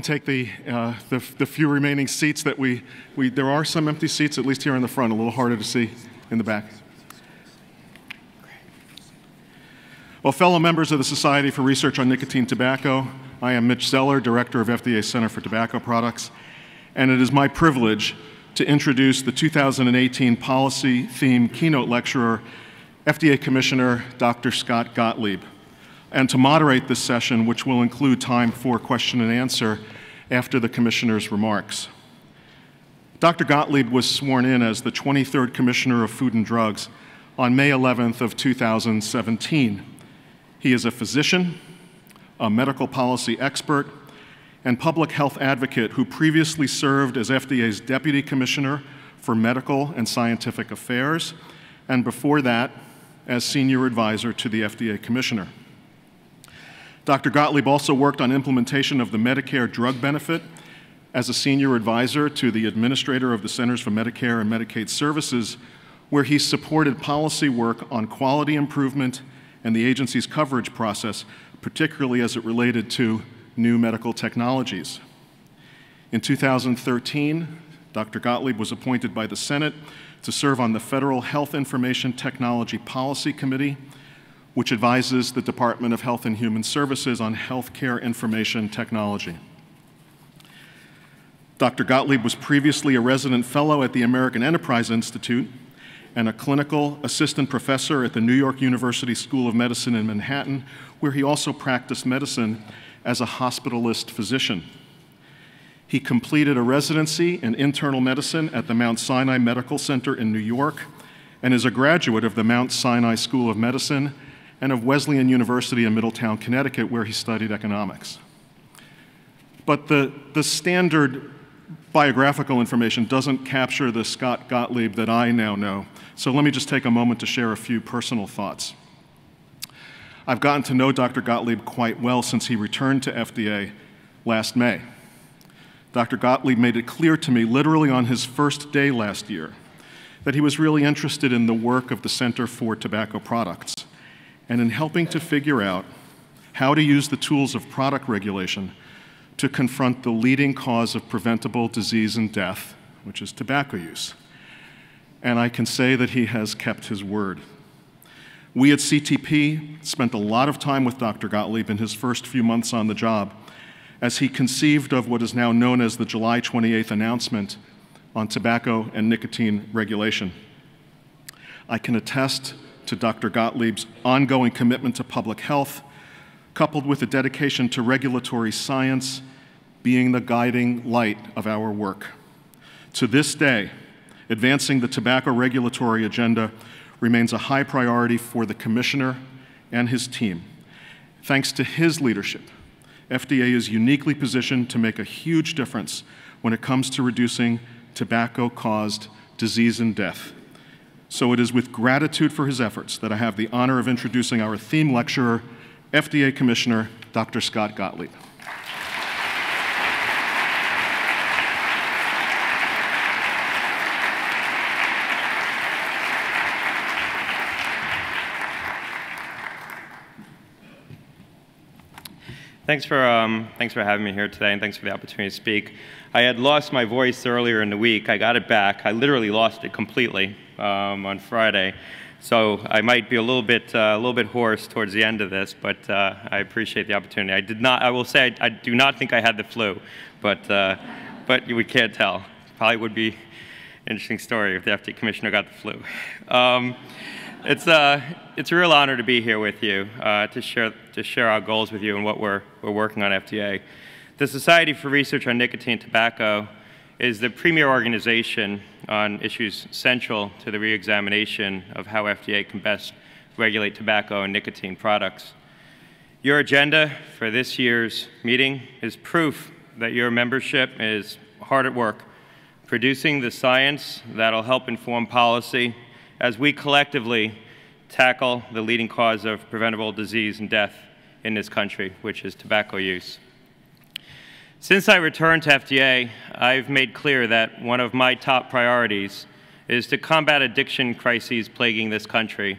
Take the few remaining seats that there are some empty seats, at least here in the front, a little harder to see in the back. Well, fellow members of the Society for Research on Nicotine Tobacco, I am Mitch Zeller, Director of FDA Center for Tobacco Products, and it is my privilege to introduce the 2018 Policy Theme Keynote Lecturer, FDA Commissioner Dr. Scott Gottlieb, and to moderate this session, which will include time for question and answer after the Commissioner's remarks. Dr. Gottlieb was sworn in as the 23rd Commissioner of Food and Drugs on May 11th of 2017. He is a physician, a medical policy expert, and public health advocate who previously served as FDA's Deputy Commissioner for Medical and Scientific Affairs, and before that, as Senior Advisor to the FDA Commissioner. Dr. Gottlieb also worked on implementation of the Medicare drug benefit as a senior advisor to the administrator of the Centers for Medicare and Medicaid Services, where he supported policy work on quality improvement and the agency's coverage process, particularly as it related to new medical technologies. In 2013, Dr. Gottlieb was appointed by the Senate to serve on the Federal Health Information Technology Policy Committee, which advises the Department of Health and Human Services on healthcare information technology. Dr. Gottlieb was previously a resident fellow at the American Enterprise Institute and a clinical assistant professor at the New York University School of Medicine in Manhattan, where he also practiced medicine as a hospitalist physician. He completed a residency in internal medicine at the Mount Sinai Medical Center in New York and is a graduate of the Mount Sinai School of Medicine and of Wesleyan University in Middletown, Connecticut, where he studied economics. But the standard biographical information doesn't capture the Scott Gottlieb that I now know, so let me just take a moment to share a few personal thoughts. I've gotten to know Dr. Gottlieb quite well since he returned to FDA last May. Dr. Gottlieb made it clear to me, literally on his first day last year, that he was really interested in the work of the Center for Tobacco Products and in helping to figure out how to use the tools of product regulation to confront the leading cause of preventable disease and death, which is tobacco use. And I can say that he has kept his word. We at CTP spent a lot of time with Dr. Gottlieb in his first few months on the job as he conceived of what is now known as the July 28th announcement on tobacco and nicotine regulation. I can attest to Dr. Gottlieb's ongoing commitment to public health, coupled with a dedication to regulatory science being the guiding light of our work. To this day, advancing the tobacco regulatory agenda remains a high priority for the Commissioner and his team. Thanks to his leadership, FDA is uniquely positioned to make a huge difference when it comes to reducing tobacco-caused disease and death. So it is with gratitude for his efforts that I have the honor of introducing our theme lecturer, FDA Commissioner Dr. Scott Gottlieb. Thanks for having me here today, and thanks for the opportunity to speak. I had lost my voice earlier in the week. I got it back. I literally lost it completely on Friday, so I might be a little bit hoarse towards the end of this, but I appreciate the opportunity. I will say I do not think I had the flu, but we can't tell. Probably would be an interesting story if the FDA Commissioner got the flu. It's a real honor to be here with you to share our goals with you and what we're working on at FDA. The Society for Research on Nicotine Tobacco is the premier organization on issues central to the reexamination of how FDA can best regulate tobacco and nicotine products. Your agenda for this year's meeting is proof that your membership is hard at work, producing the science that'll help inform policy as we collectively tackle the leading cause of preventable disease and death in this country, which is tobacco use. Since I returned to FDA, I've made clear that one of my top priorities is to combat addiction crises plaguing this country.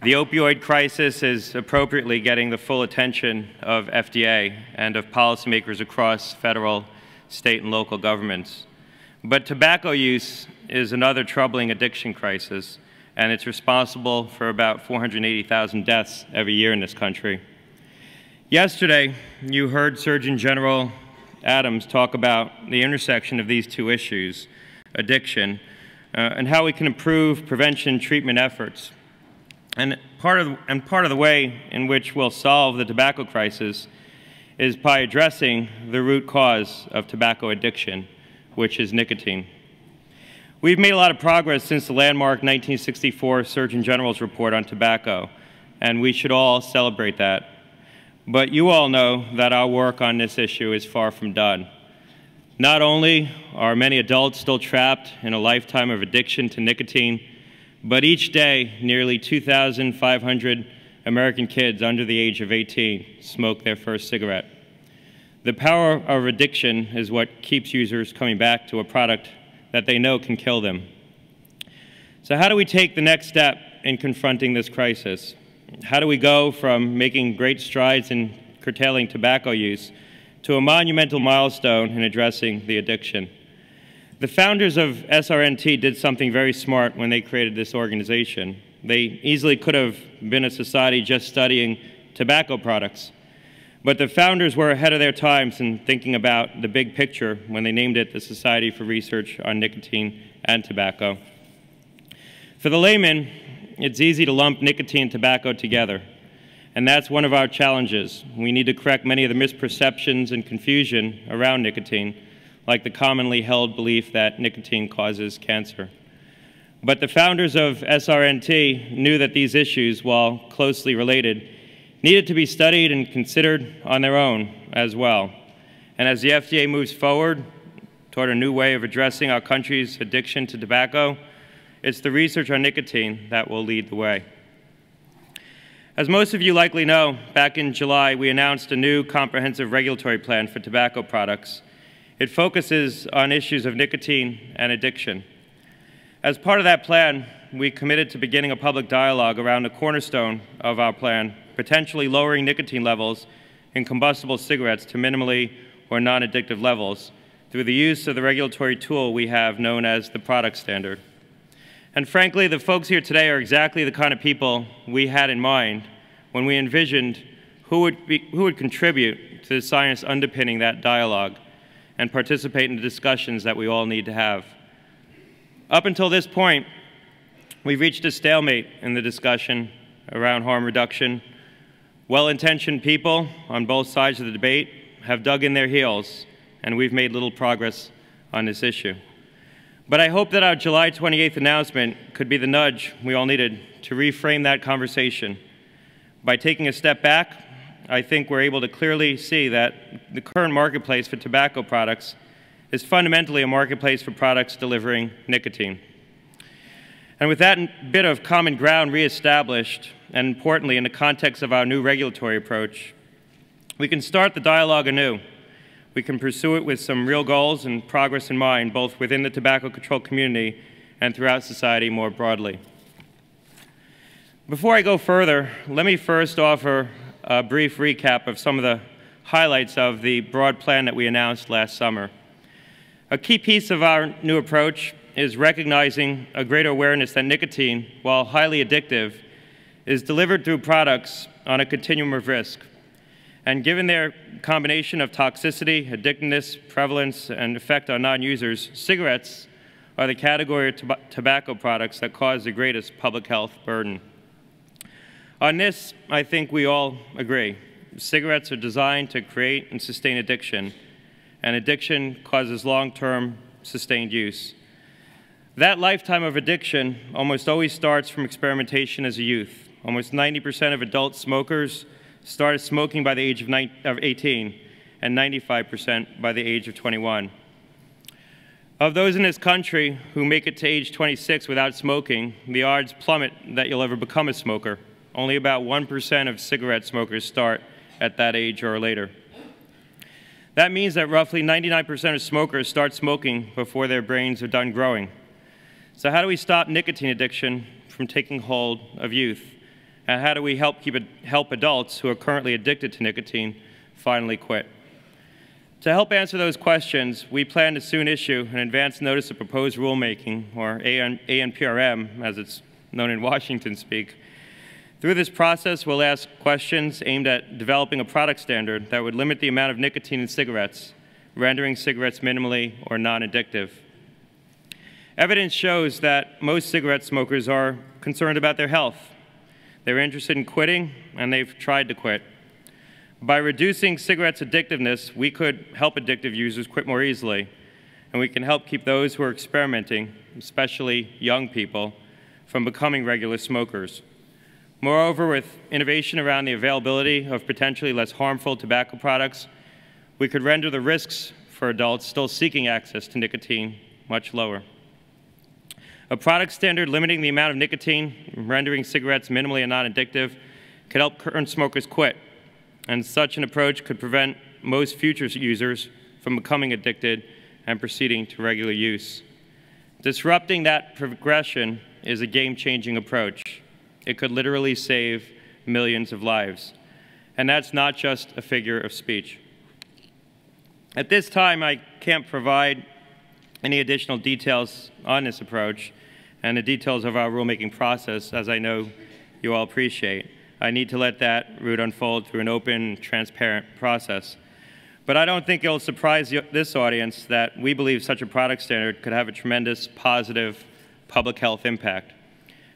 The opioid crisis is appropriately getting the full attention of FDA and of policymakers across federal, state, and local governments. But tobacco use is another troubling addiction crisis, and it's responsible for about 480,000 deaths every year in this country. Yesterday, you heard Surgeon General Adams talk about the intersection of these two issues, addiction, and how we can improve prevention treatment efforts. And part of the way in which we'll solve the tobacco crisis is by addressing the root cause of tobacco addiction, which is nicotine. We've made a lot of progress since the landmark 1964 Surgeon General's report on tobacco, and we should all celebrate that. But you all know that our work on this issue is far from done. Not only are many adults still trapped in a lifetime of addiction to nicotine, but each day, nearly 2,500 American kids under the age of 18 smoke their first cigarette. The power of addiction is what keeps users coming back to a product that they know can kill them. So how do we take the next step in confronting this crisis? How do we go from making great strides in curtailing tobacco use to a monumental milestone in addressing the addiction? The founders of SRNT did something very smart when they created this organization. They easily could have been a society just studying tobacco products. But the founders were ahead of their times in thinking about the big picture when they named it the Society for Research on Nicotine and Tobacco. For the layman, it's easy to lump nicotine and tobacco together, and that's one of our challenges. We need to correct many of the misperceptions and confusion around nicotine, like the commonly held belief that nicotine causes cancer. But the founders of SRNT knew that these issues, while closely related, needed to be studied and considered on their own as well. And as the FDA moves forward toward a new way of addressing our country's addiction to tobacco, it's the research on nicotine that will lead the way. As most of you likely know, back in July, we announced a new comprehensive regulatory plan for tobacco products. It focuses on issues of nicotine and addiction. As part of that plan, we committed to beginning a public dialogue around the cornerstone of our plan, potentially lowering nicotine levels in combustible cigarettes to minimally or non-addictive levels through the use of the regulatory tool we have known as the product standard. And frankly, the folks here today are exactly the kind of people we had in mind when we envisioned who would contribute to the science underpinning that dialogue and participate in the discussions that we all need to have. Up until this point, we've reached a stalemate in the discussion around harm reduction. Well-intentioned people on both sides of the debate have dug in their heels, and we've made little progress on this issue. But I hope that our July 28th announcement could be the nudge we all needed to reframe that conversation. By taking a step back, I think we're able to clearly see that the current marketplace for tobacco products is fundamentally a marketplace for products delivering nicotine. And with that bit of common ground reestablished, and importantly in the context of our new regulatory approach, we can start the dialogue anew. We can pursue it with some real goals and progress in mind, both within the tobacco control community and throughout society more broadly. Before I go further, let me first offer a brief recap of some of the highlights of the broad plan that we announced last summer. A key piece of our new approach is recognizing a greater awareness that nicotine, while highly addictive, is delivered through products on a continuum of risk. And given their combination of toxicity, addictiveness, prevalence, and effect on non-users, cigarettes are the category of tobacco products that cause the greatest public health burden. On this, I think we all agree. Cigarettes are designed to create and sustain addiction, and addiction causes long-term sustained use. That lifetime of addiction almost always starts from experimentation as a youth. Almost 90% of adult smokers started smoking by the age of 18, and 95% by the age of 21. Of those in this country who make it to age 26 without smoking, the odds plummet that you'll ever become a smoker. Only about 1% of cigarette smokers start at that age or later. That means that roughly 99% of smokers start smoking before their brains are done growing. So how do we stop nicotine addiction from taking hold of youth? And how do we help adults who are currently addicted to nicotine finally quit? To help answer those questions, we plan to soon issue an advance notice of proposed rulemaking, or ANPRM, as it's known in Washington speak. Through this process, we'll ask questions aimed at developing a product standard that would limit the amount of nicotine in cigarettes, rendering cigarettes minimally or non-addictive. Evidence shows that most cigarette smokers are concerned about their health. They're interested in quitting, and they've tried to quit. By reducing cigarettes' addictiveness, we could help addictive users quit more easily, and we can help keep those who are experimenting, especially young people, from becoming regular smokers. Moreover, with innovation around the availability of potentially less harmful tobacco products, we could render the risks for adults still seeking access to nicotine much lower. A product standard limiting the amount of nicotine, rendering cigarettes minimally and non-addictive, could help current smokers quit, and such an approach could prevent most future users from becoming addicted and proceeding to regular use. Disrupting that progression is a game-changing approach. It could literally save millions of lives. And that's not just a figure of speech. At this time, I can't provide any additional details on this approach and the details of our rulemaking process, as I know you all appreciate. I need to let that route unfold through an open, transparent process. But I don't think it'll surprise this audience that we believe such a product standard could have a tremendous positive public health impact.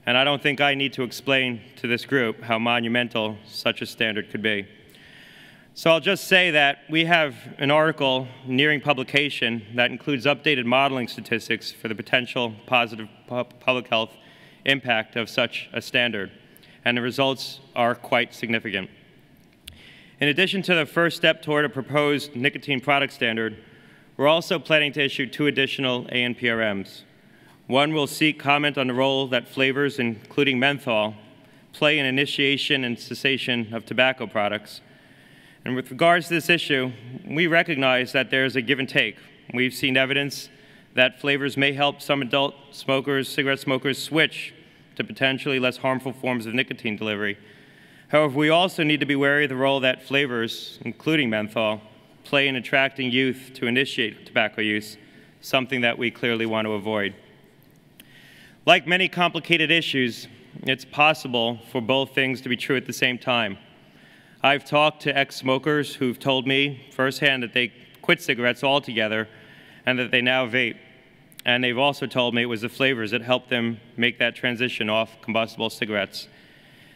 And I don't think I need to explain to this group how monumental such a standard could be. So I'll just say that we have an article nearing publication that includes updated modeling statistics for the potential positive public health impact of such a standard, and the results are quite significant. In addition to the first step toward a proposed nicotine product standard, we're also planning to issue 2 additional ANPRMs. One will seek comment on the role that flavors, including menthol, play in initiation and cessation of tobacco products. And with regards to this issue, we recognize that there's a give and take. We've seen evidence that flavors may help some adult smokers, cigarette smokers, switch to potentially less harmful forms of nicotine delivery. However, we also need to be wary of the role that flavors, including menthol, play in attracting youth to initiate tobacco use, something that we clearly want to avoid. Like many complicated issues, it's possible for both things to be true at the same time. I've talked to ex-smokers who've told me firsthand that they quit cigarettes altogether and that they now vape. And they've also told me it was the flavors that helped them make that transition off combustible cigarettes.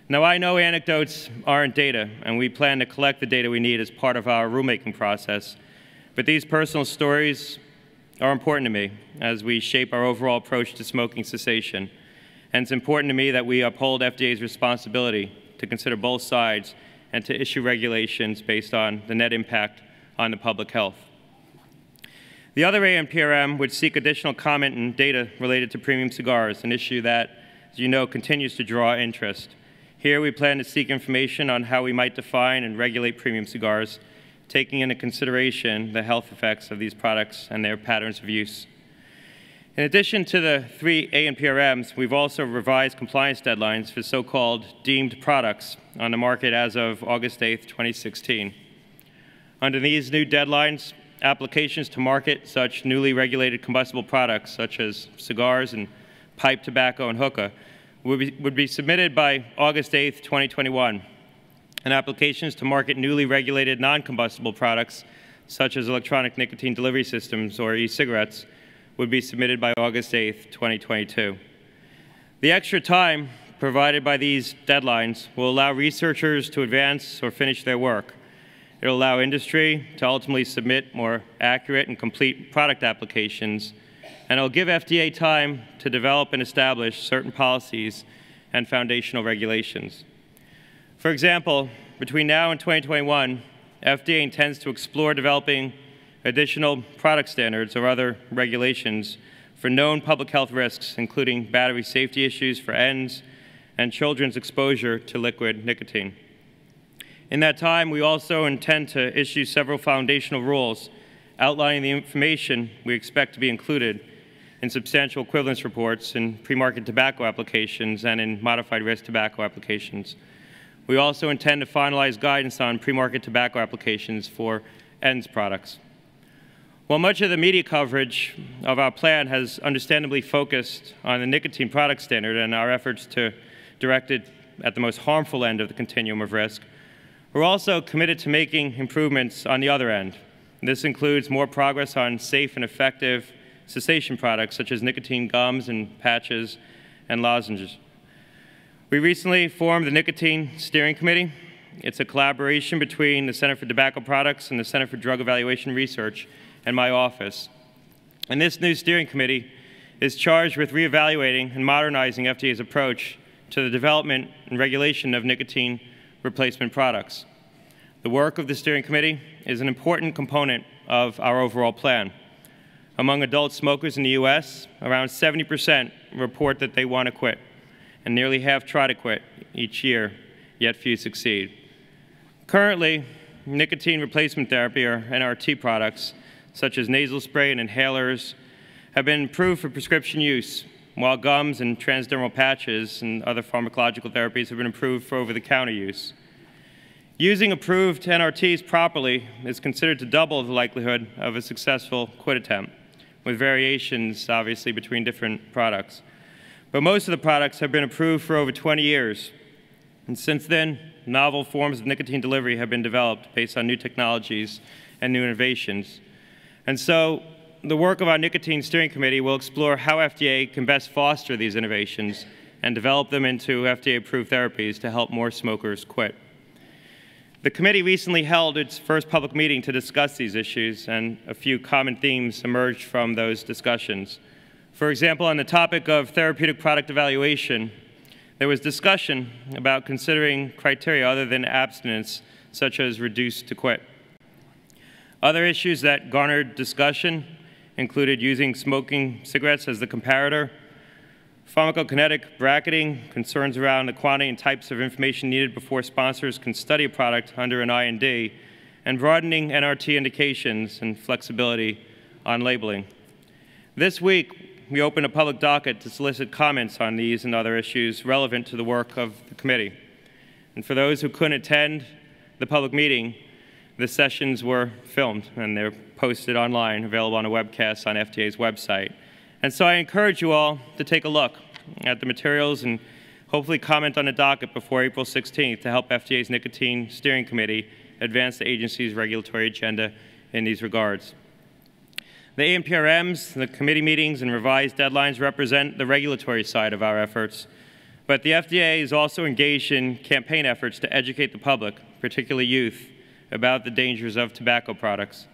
Now, I know anecdotes aren't data, and we plan to collect the data we need as part of our rulemaking process. But these personal stories are important to me as we shape our overall approach to smoking cessation. And it's important to me that we uphold FDA's responsibility to consider both sides and to issue regulations based on the net impact on the public health. The other ANPRM would seek additional comment and data related to premium cigars, an issue that, as you know, continues to draw interest. Here we plan to seek information on how we might define and regulate premium cigars, taking into consideration the health effects of these products and their patterns of use. In addition to the 3 ANPRMs, we've also revised compliance deadlines for so-called deemed products on the market as of August 8, 2016. Under these new deadlines, applications to market such newly regulated combustible products, such as cigars and pipe tobacco and hookah, would be submitted by August 8, 2021. And applications to market newly regulated non-combustible products, such as electronic nicotine delivery systems or e-cigarettes, would be submitted by August 8, 2022. The extra time provided by these deadlines will allow researchers to advance or finish their work. It will allow industry to ultimately submit more accurate and complete product applications, and it will give FDA time to develop and establish certain policies and foundational regulations. For example, between now and 2021, FDA intends to explore developing additional product standards or other regulations for known public health risks, including battery safety issues for ends and children's exposure to liquid nicotine. In that time, we also intend to issue several foundational rules outlining the information we expect to be included, in substantial equivalence reports in pre-market tobacco applications and in modified risk tobacco applications. We also intend to finalize guidance on pre-market tobacco applications for ENDS products. While much of the media coverage of our plan has understandably focused on the nicotine product standard and our efforts to direct it at the most harmful end of the continuum of risk, we're also committed to making improvements on the other end. This includes more progress on safe and effective cessation products such as nicotine gums and patches and lozenges. We recently formed the Nicotine Steering Committee. It's a collaboration between the Center for Tobacco Products and the Center for Drug Evaluation Research and my office. And this new steering committee is charged with reevaluating and modernizing FDA's approach to the development and regulation of nicotine replacement products. The work of the steering committee is an important component of our overall plan. Among adult smokers in the U.S., around 70% report that they want to quit, and nearly half try to quit each year, yet few succeed. Currently, nicotine replacement therapy, or NRT products, such as nasal spray and inhalers, have been approved for prescription use, while gums and transdermal patches and other pharmacological therapies have been approved for over-the-counter use. Using approved NRTs properly is considered to double the likelihood of a successful quit attempt, with variations, obviously, between different products. But most of the products have been approved for over 20 years, and since then, novel forms of nicotine delivery have been developed based on new technologies and new innovations. And so, the work of our Nicotine Steering Committee will explore how FDA can best foster these innovations and develop them into FDA-approved therapies to help more smokers quit. The committee recently held its first public meeting to discuss these issues, and a few common themes emerged from those discussions. For example, on the topic of therapeutic product evaluation, there was discussion about considering criteria other than abstinence, such as reduced to quit. Other issues that garnered discussion included using smoking cigarettes as the comparator, pharmacokinetic bracketing, concerns around the quantity and types of information needed before sponsors can study a product under an IND, and broadening NRT indications and flexibility on labeling. This week, we opened a public docket to solicit comments on these and other issues relevant to the work of the committee. And for those who couldn't attend the public meeting, the sessions were filmed and they're posted online, available on a webcast on FDA's website. And so I encourage you all to take a look at the materials and hopefully comment on the docket before April 16th to help FDA's Nicotine Steering Committee advance the agency's regulatory agenda in these regards. The ANPRMs, the committee meetings, and revised deadlines represent the regulatory side of our efforts, but the FDA is also engaged in campaign efforts to educate the public, particularly youth, about the dangers of tobacco products.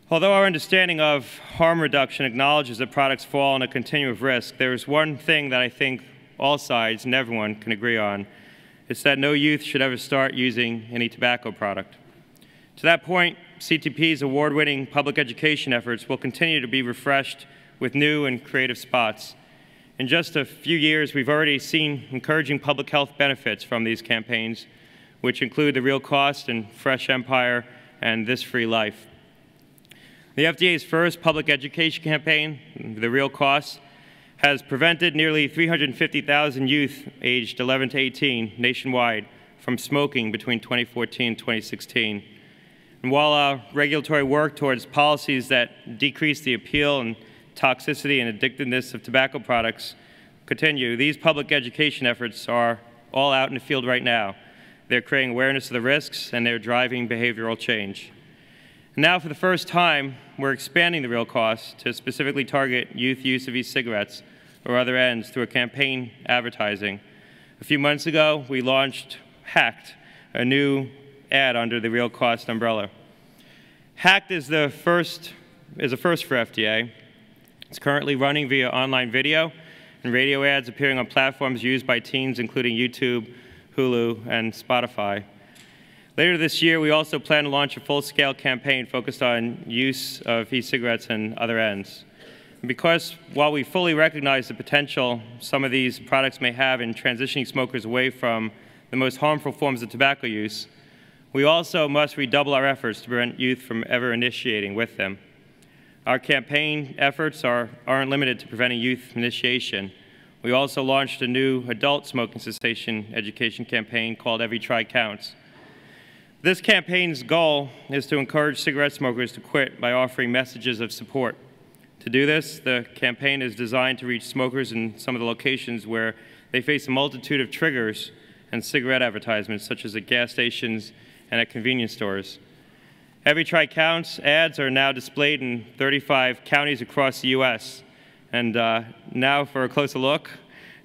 Although our understanding of harm reduction acknowledges that products fall in a continuum of risk, there is one thing that I think all sides and everyone can agree on. It's that no youth should ever start using any tobacco product. To that point, CTP's award-winning public education efforts will continue to be refreshed with new and creative spots. In just a few years, we've already seen encouraging public health benefits from these campaigns, which include The Real Cost and Fresh Empire and This Free Life. The FDA's first public education campaign, The Real Cost, has prevented nearly 350,000 youth aged 11 to 18 nationwide from smoking between 2014 and 2016. And while our regulatory work towards policies that decrease the appeal and toxicity and addictiveness of tobacco products continue, these public education efforts are all out in the field right now. They're creating awareness of the risks, and they're driving behavioral change. And now, for the first time, we're expanding The Real Cost to specifically target youth use of e-cigarettes or other ends through a campaign advertising. A few months ago, we launched Hacked, a new ad under the Real Cost umbrella. Hacked is a first for FDA. It's currently running via online video and radio ads appearing on platforms used by teens, including YouTube, Hulu, and Spotify. Later this year, we also plan to launch a full-scale campaign focused on use of e-cigarettes and other ends. Because while we fully recognize the potential some of these products may have in transitioning smokers away from the most harmful forms of tobacco use, we also must redouble our efforts to prevent youth from ever initiating with them. Our campaign efforts aren't limited to preventing youth initiation. We also launched a new adult smoking cessation education campaign called Every Try Counts. This campaign's goal is to encourage cigarette smokers to quit by offering messages of support. To do this, the campaign is designed to reach smokers in some of the locations where they face a multitude of triggers and cigarette advertisements, such as at gas stations and at convenience stores. Every Try Counts ads are now displayed in 35 counties across the U.S. And now for a closer look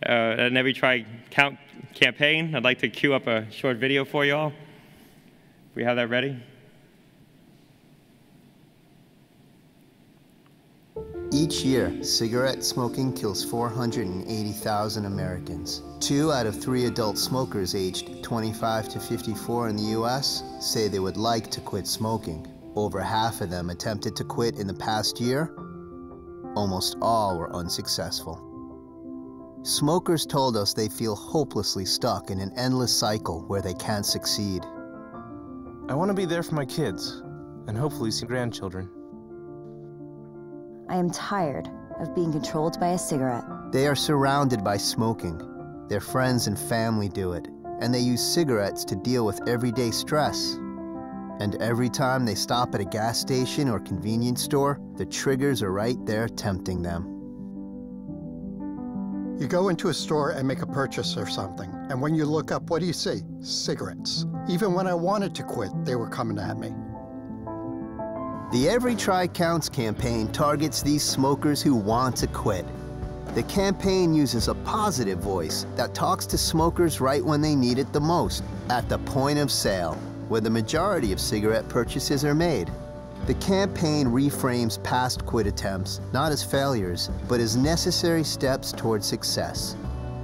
at an Every Try Count campaign, I'd like to cue up a short video for you all. If we have that ready. Each year, cigarette smoking kills 480,000 Americans. 2 out of 3 adult smokers aged 25 to 54 in the U.S. say they would like to quit smoking. Over half of them attempted to quit in the past year. Almost all were unsuccessful. Smokers told us they feel hopelessly stuck in an endless cycle where they can't succeed. I want to be there for my kids, and hopefully some grandchildren. I am tired of being controlled by a cigarette. They are surrounded by smoking. Their friends and family do it, and they use cigarettes to deal with everyday stress. And every time they stop at a gas station or convenience store, the triggers are right there tempting them. You go into a store and make a purchase or something, and when you look up, what do you see? Cigarettes. Even when I wanted to quit, they were coming at me. The Every Try Counts campaign targets these smokers who want to quit. The campaign uses a positive voice that talks to smokers right when they need it the most, at the point of sale, where the majority of cigarette purchases are made. The campaign reframes past quit attempts not as failures, but as necessary steps toward success.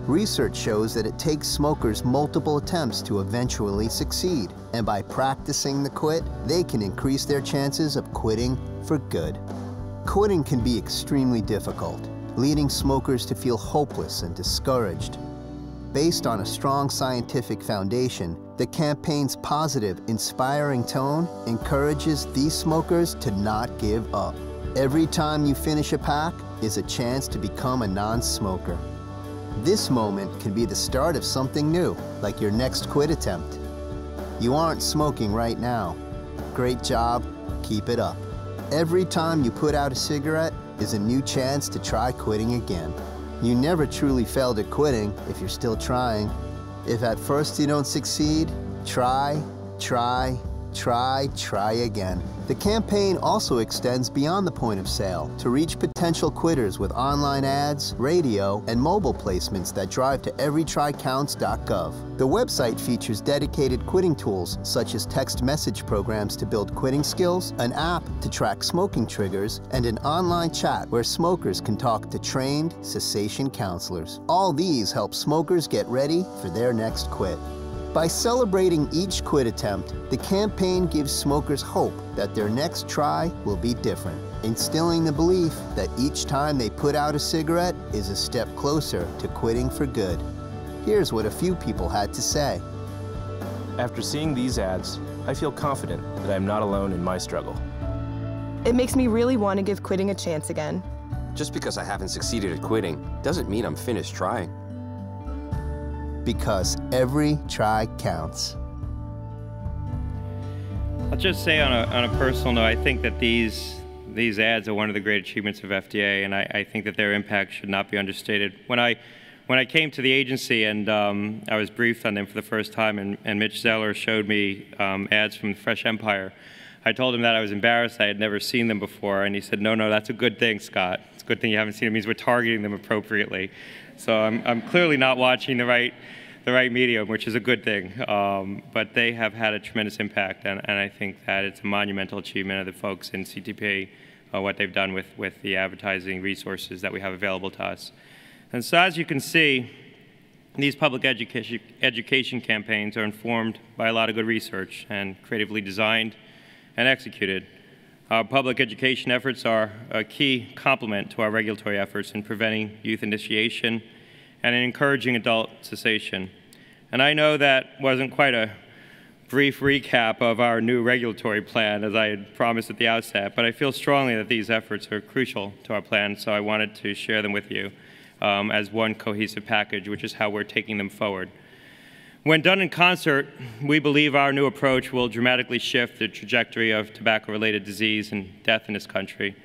Research shows that it takes smokers multiple attempts to eventually succeed, and by practicing the quit, they can increase their chances of quitting for good. Quitting can be extremely difficult, leading smokers to feel hopeless and discouraged. Based on a strong scientific foundation, the campaign's positive, inspiring tone encourages these smokers to not give up. Every time you finish a pack is a chance to become a non-smoker. This moment can be the start of something new, like your next quit attempt. You aren't smoking right now. Great job, keep it up. Every time you put out a cigarette is a new chance to try quitting again. You never truly failed at quitting if you're still trying. If at first you don't succeed, try again. The campaign also extends beyond the point of sale to reach potential quitters with online ads, radio, and mobile placements that drive to everytrycounts.gov. The website features dedicated quitting tools such as text message programs to build quitting skills, an app to track smoking triggers, and an online chat where smokers can talk to trained cessation counselors. All these help smokers get ready for their next quit. By celebrating each quit attempt, the campaign gives smokers hope that their next try will be different, instilling the belief that each time they put out a cigarette is a step closer to quitting for good. Here's what a few people had to say. After seeing these ads, I feel confident that I'm not alone in my struggle. It makes me really want to give quitting a chance again. Just because I haven't succeeded at quitting doesn't mean I'm finished trying. Because every try counts. I'll just say on a personal note, I think that these ads are one of the great achievements of FDA, and I think that their impact should not be understated. When I came to the agency and I was briefed on them for the first time, and Mitch Zeller showed me ads from Fresh Empire, I told him that I was embarrassed I had never seen them before, and he said, no, that's a good thing, Scott. It's a good thing you haven't seen them. It means we're targeting them appropriately. So I'm clearly not watching the right medium, which is a good thing. But they have had a tremendous impact, and I think that it's a monumental achievement of the folks in CTP, what they've done with the advertising resources that we have available to us. And so as you can see, these public education campaigns are informed by a lot of good research and creatively designed and executed. Our public education efforts are a key complement to our regulatory efforts in preventing youth initiation and in encouraging adult cessation. And I know that wasn't quite a brief recap of our new regulatory plan, as I had promised at the outset, but I feel strongly that these efforts are crucial to our plan, so I wanted to share them with you as one cohesive package, which is how we're taking them forward. When done in concert, we believe our new approach will dramatically shift the trajectory of tobacco-related disease and death in this country.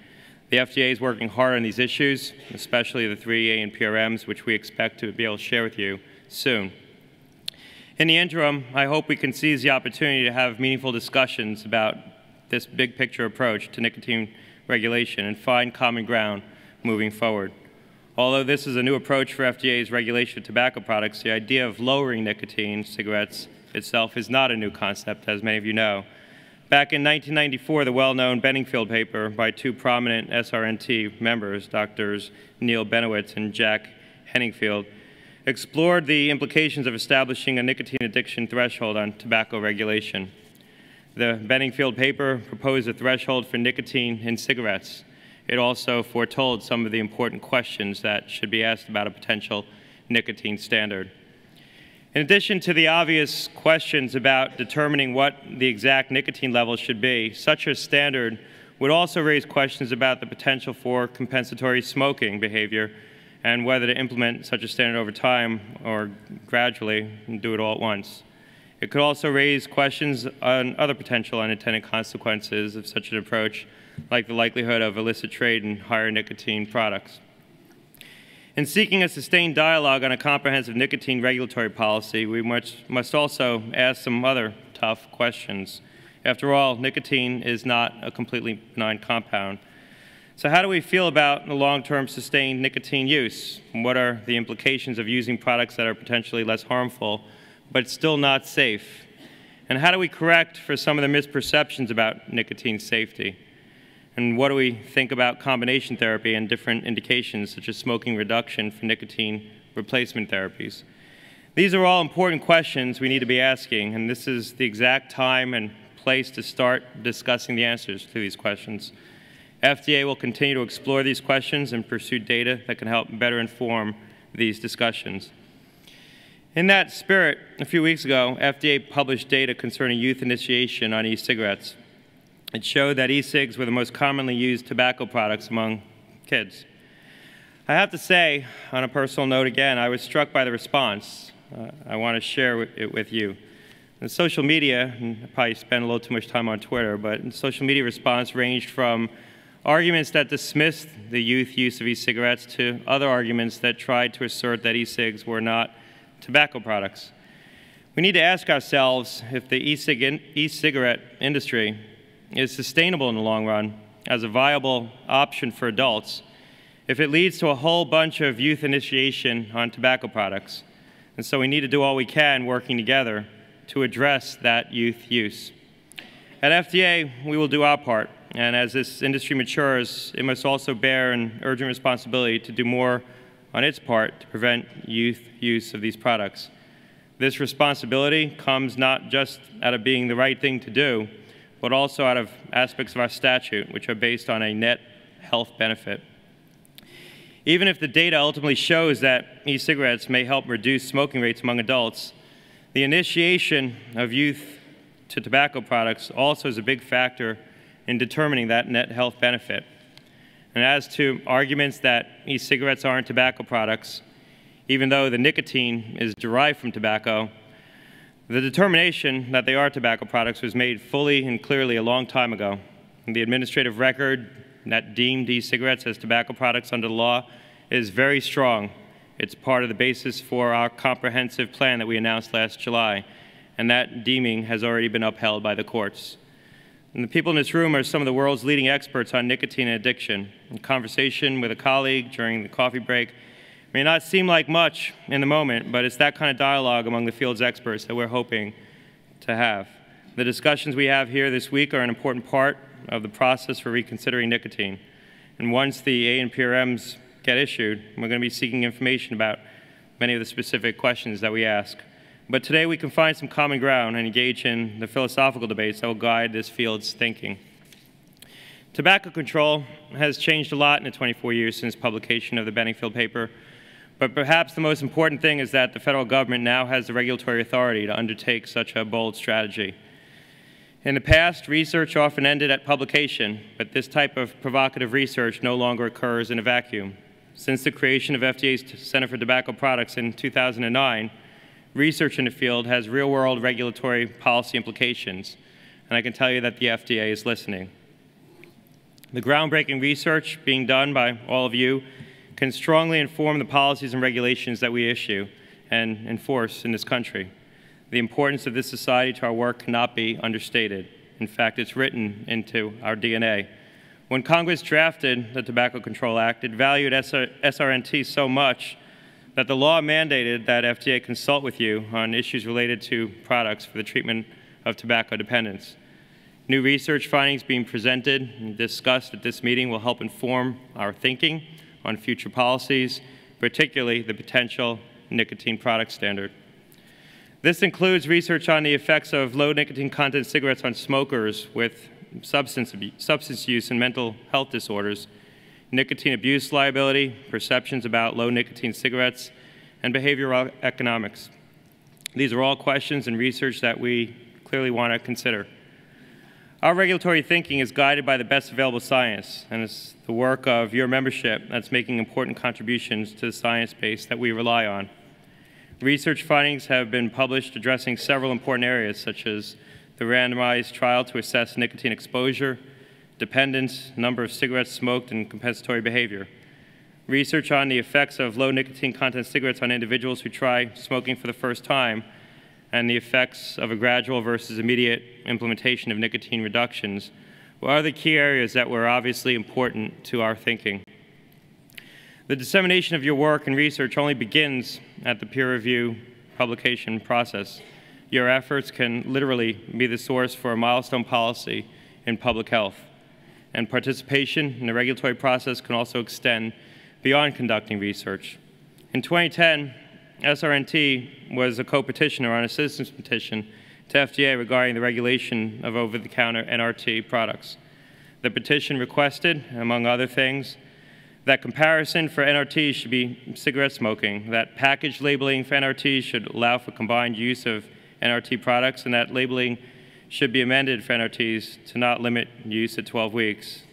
The FDA is working hard on these issues, especially the 3 ANPRMs, which we expect to be able to share with you soon. In the interim, I hope we can seize the opportunity to have meaningful discussions about this big picture approach to nicotine regulation and find common ground moving forward. Although this is a new approach for FDA's regulation of tobacco products, the idea of lowering nicotine cigarettes itself is not a new concept, as many of you know. Back in 1994, the well-known Beningfield paper by two prominent SRNT members, Drs. Neal Benowitz and Jack Henningfield, explored the implications of establishing a nicotine addiction threshold on tobacco regulation. The Beningfield paper proposed a threshold for nicotine in cigarettes. It also foretold some of the important questions that should be asked about a potential nicotine standard. In addition to the obvious questions about determining what the exact nicotine level should be, such a standard would also raise questions about the potential for compensatory smoking behavior and whether to implement such a standard over time or gradually and do it all at once. It could also raise questions on other potential unintended consequences of such an approach, like the likelihood of illicit trade in higher nicotine products. In seeking a sustained dialogue on a comprehensive nicotine regulatory policy, we must also ask some other tough questions. After all, nicotine is not a completely benign compound. So how do we feel about the long-term sustained nicotine use? What are the implications of using products that are potentially less harmful, but still not safe? And how do we correct for some of the misperceptions about nicotine safety? And what do we think about combination therapy and different indications, such as smoking reduction for nicotine replacement therapies? These are all important questions we need to be asking, and this is the exact time and place to start discussing the answers to these questions. FDA will continue to explore these questions and pursue data that can help better inform these discussions. In that spirit, a few weeks ago, FDA published data concerning youth initiation on e-cigarettes. It showed that e-cigs were the most commonly used tobacco products among kids. I have to say, on a personal note again, I was struck by the response. I want to share it with you. In social media, and I probably spend a little too much time on Twitter, but in social media response ranged from arguments that dismissed the youth use of e-cigarettes to other arguments that tried to assert that e-cigs were not tobacco products. We need to ask ourselves if the e-cigarette industry is sustainable in the long run as a viable option for adults if it leads to a whole bunch of youth initiation on tobacco products. And so we need to do all we can working together to address that youth use. At FDA, we will do our part. And as this industry matures, it must also bear an urgent responsibility to do more on its part to prevent youth use of these products. This responsibility comes not just out of being the right thing to do, but also out of aspects of our statute, which are based on a net health benefit. Even if the data ultimately shows that e-cigarettes may help reduce smoking rates among adults, the initiation of youth to tobacco products also is a big factor in determining that net health benefit. And as to arguments that e-cigarettes aren't tobacco products, even though the nicotine is derived from tobacco, the determination that they are tobacco products was made fully and clearly a long time ago. And the administrative record that deemed e-cigarettes as tobacco products under the law is very strong. It's part of the basis for our comprehensive plan that we announced last July, and that deeming has already been upheld by the courts. And the people in this room are some of the world's leading experts on nicotine and addiction. In conversation with a colleague during the coffee break may not seem like much in the moment, but it's that kind of dialogue among the field's experts that we're hoping to have. The discussions we have here this week are an important part of the process for reconsidering nicotine. And once the ANPRMs get issued, we're going to be seeking information about many of the specific questions that we ask. But today we can find some common ground and engage in the philosophical debates that will guide this field's thinking. Tobacco control has changed a lot in the 24 years since publication of the Beningfield paper, But perhaps the most important thing is that the federal government now has the regulatory authority to undertake such a bold strategy. In the past, research often ended at publication, but this type of provocative research no longer occurs in a vacuum. Since the creation of FDA's Center for Tobacco Products in 2009, research in the field has real-world regulatory policy implications, and I can tell you that the FDA is listening. The groundbreaking research being done by all of you can strongly inform the policies and regulations that we issue and enforce in this country. The importance of this society to our work cannot be understated. In fact, it's written into our DNA. When Congress drafted the Tobacco Control Act, it valued SRNT so much that the law mandated that FDA consult with you on issues related to products for the treatment of tobacco dependence. New research findings being presented and discussed at this meeting will help inform our thinking on future policies, particularly the potential nicotine product standard. This includes research on the effects of low nicotine content cigarettes on smokers with substance use and mental health disorders, nicotine abuse liability, perceptions about low nicotine cigarettes, and behavioral economics. These are all questions and research that we clearly want to consider. Our regulatory thinking is guided by the best available science, and it's the work of your membership that's making important contributions to the science base that we rely on. Research findings have been published addressing several important areas, such as the randomized trial to assess nicotine exposure, dependence, number of cigarettes smoked, and compensatory behavior. Research on the effects of low nicotine content cigarettes on individuals who try smoking for the first time, and the effects of a gradual versus immediate implementation of nicotine reductions were other key areas that were obviously important to our thinking. The dissemination of your work and research only begins at the peer review publication process. Your efforts can literally be the source for a milestone policy in public health, and participation in the regulatory process can also extend beyond conducting research. In 2010, SRNT was a co-petitioner on a citizen's petition to FDA regarding the regulation of over-the-counter NRT products. The petition requested, among other things, that comparison for NRTs should be cigarette smoking, that package labeling for NRTs should allow for combined use of NRT products, and that labeling should be amended for NRTs to not limit use at 12 weeks,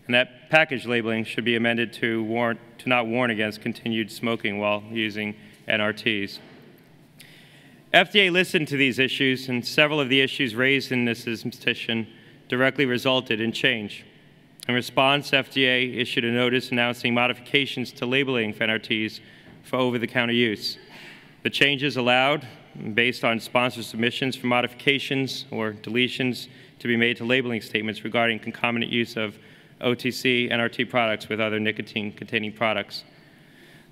and that package labeling should be amended to not warn against continued smoking while using NRTs. FDA listened to these issues, and several of the issues raised in this petition directly resulted in change. In response, FDA issued a notice announcing modifications to labeling for NRTs for over-the-counter use. The changes allowed, based on sponsor submissions for modifications or deletions, to be made to labeling statements regarding concomitant use of OTC NRT products with other nicotine-containing products.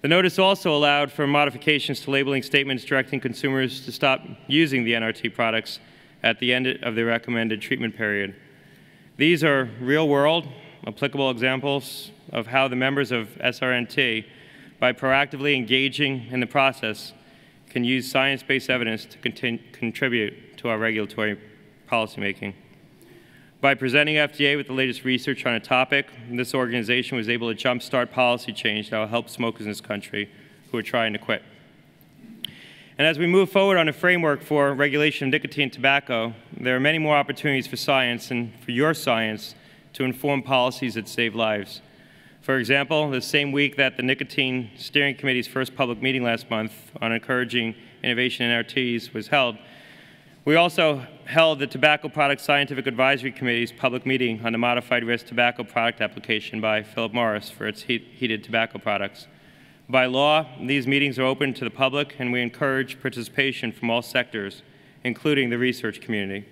The notice also allowed for modifications to labeling statements directing consumers to stop using the NRT products at the end of the recommended treatment period. These are real-world, applicable examples of how the members of SRNT, by proactively engaging in the process, can use science-based evidence to contribute to our regulatory policymaking. By presenting FDA with the latest research on a topic, this organization was able to jumpstart policy change that will help smokers in this country who are trying to quit. And as we move forward on a framework for regulation of nicotine and tobacco, there are many more opportunities for science and for your science to inform policies that save lives. For example, the same week that the Nicotine Steering Committee's first public meeting last month on encouraging innovation in NRTs was held, we also held the Tobacco Product Scientific Advisory Committee's public meeting on the modified risk tobacco product application by Philip Morris for its heated tobacco products. By law, these meetings are open to the public, and we encourage participation from all sectors, including the research community.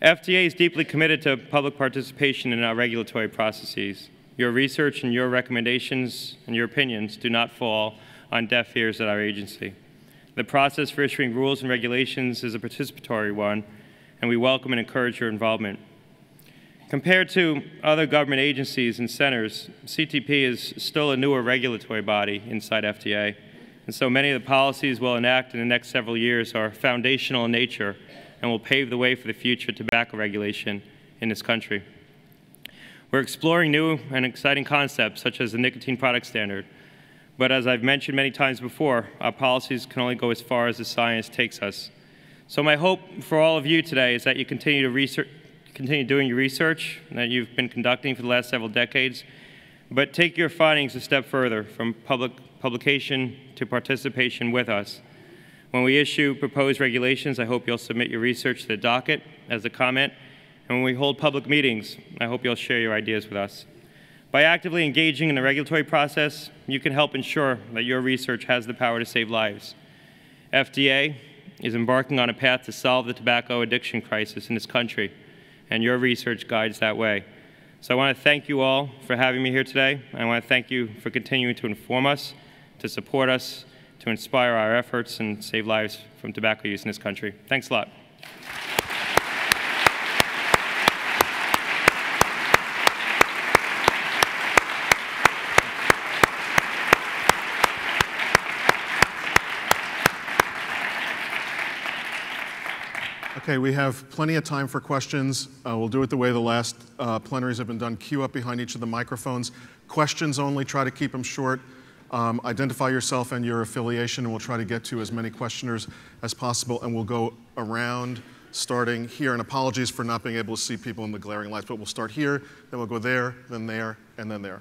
FDA is deeply committed to public participation in our regulatory processes. Your research and your recommendations and your opinions do not fall on deaf ears at our agency. The process for issuing rules and regulations is a participatory one, and we welcome and encourage your involvement. Compared to other government agencies and centers, CTP is still a newer regulatory body inside FDA, and so many of the policies we'll enact in the next several years are foundational in nature and will pave the way for the future tobacco regulation in this country. We're exploring new and exciting concepts such as the nicotine product standard, But as I've mentioned many times before, our policies can only go as far as the science takes us. So my hope for all of you today is that you continue doing your research that you've been conducting for the last several decades, but take your findings a step further from publication to participation with us. When we issue proposed regulations, I hope you'll submit your research to the docket as a comment, and when we hold public meetings, I hope you'll share your ideas with us. By actively engaging in the regulatory process, you can help ensure that your research has the power to save lives. FDA is embarking on a path to solve the tobacco addiction crisis in this country, and your research guides that way. So I want to thank you all for having me here today. I want to thank you for continuing to inform us, to support us, to inspire our efforts and save lives from tobacco use in this country. Thanks a lot. Okay, we have plenty of time for questions. We'll do it the way the last plenaries have been done. Queue up behind each of the microphones. Questions only, try to keep them short. Identify yourself and your affiliation, and we'll try to get to as many questioners as possible, and we'll go around starting here. And apologies for not being able to see people in the glaring lights, but we'll start here, then we'll go there, and then there.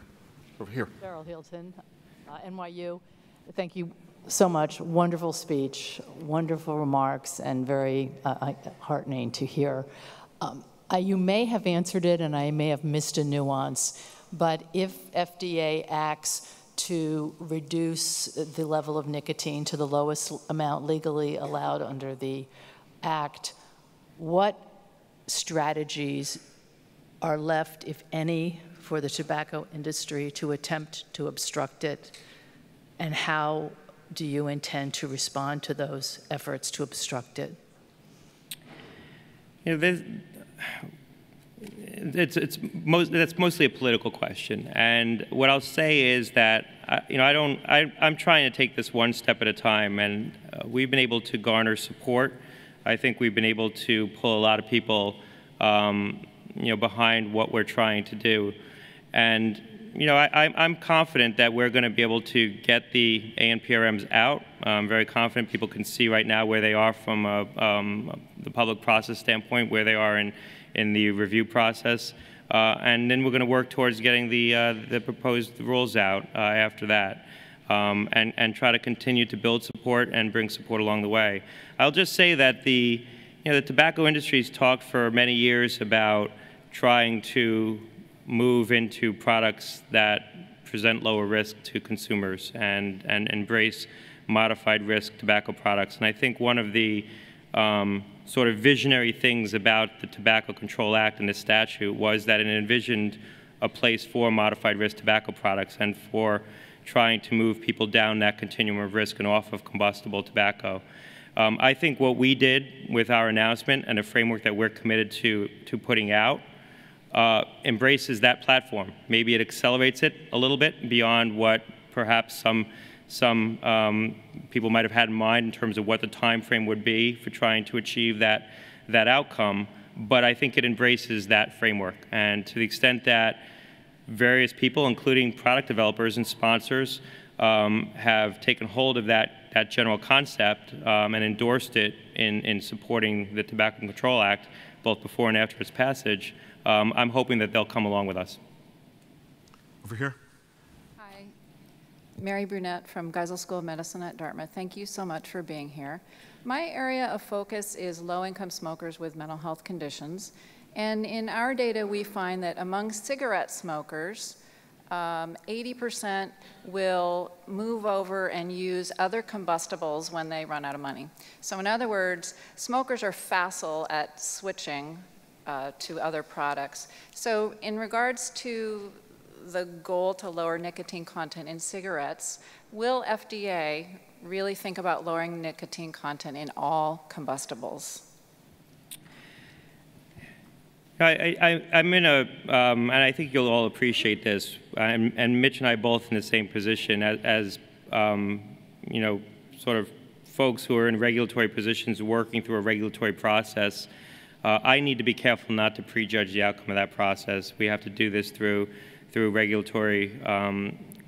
Over here. Cheryl Hilton, NYU. Thank you so much. Wonderful speech, wonderful remarks, and very heartening to hear. You may have answered it, and I may have missed a nuance, but if FDA acts to reduce the level of nicotine to the lowest amount legally allowed under the Act, what strategies are left, if any, for the tobacco industry to attempt to obstruct it, and how do you intend to respond to those efforts to obstruct it? You know, that's mostly a political question, and what I'll say is that I'm trying to take this one step at a time, and we've been able to garner support. I think we've been able to pull a lot of people, behind what we're trying to do, and I'm confident that we're going to be able to get the ANPRMs out. I'm very confident people can see right now where they are from the public process standpoint, where they are in the review process. And then we're going to work towards getting the proposed rules out after that, and try to continue to build support and bring support along the way. I'll just say that the tobacco industry's talked for many years about trying to move into products that present lower risk to consumers and embrace modified risk tobacco products. And I think one of the sort of visionary things about the Tobacco Control Act and the statute was that it envisioned a place for modified risk tobacco products and for trying to move people down that continuum of risk and off of combustible tobacco. I think what we did with our announcement and a framework that we're committed to putting out embraces that platform. Maybe it accelerates it a little bit beyond what perhaps some people might have had in mind in terms of what the time frame would be for trying to achieve that outcome, but I think it embraces that framework. And to the extent that various people, including product developers and sponsors, have taken hold of that general concept and endorsed it in supporting the Tobacco Control Act, both before and after its passage, I'm hoping that they'll come along with us. Over here. Hi, Mary Brunette from Geisel School of Medicine at Dartmouth. Thank you so much for being here. My area of focus is low-income smokers with mental health conditions. And in our data, we find that among cigarette smokers, 80% will move over and use other combustibles when they run out of money. So in other words, smokers are facile at switching to other products. So in regards to the goal to lower nicotine content in cigarettes, will FDA really think about lowering nicotine content in all combustibles? I'm in a, and I think you'll all appreciate this, and Mitch and I both in the same position as sort of folks who are in regulatory positions working through a regulatory process. I need to be careful not to prejudge the outcome of that process. We have to do this through regulatory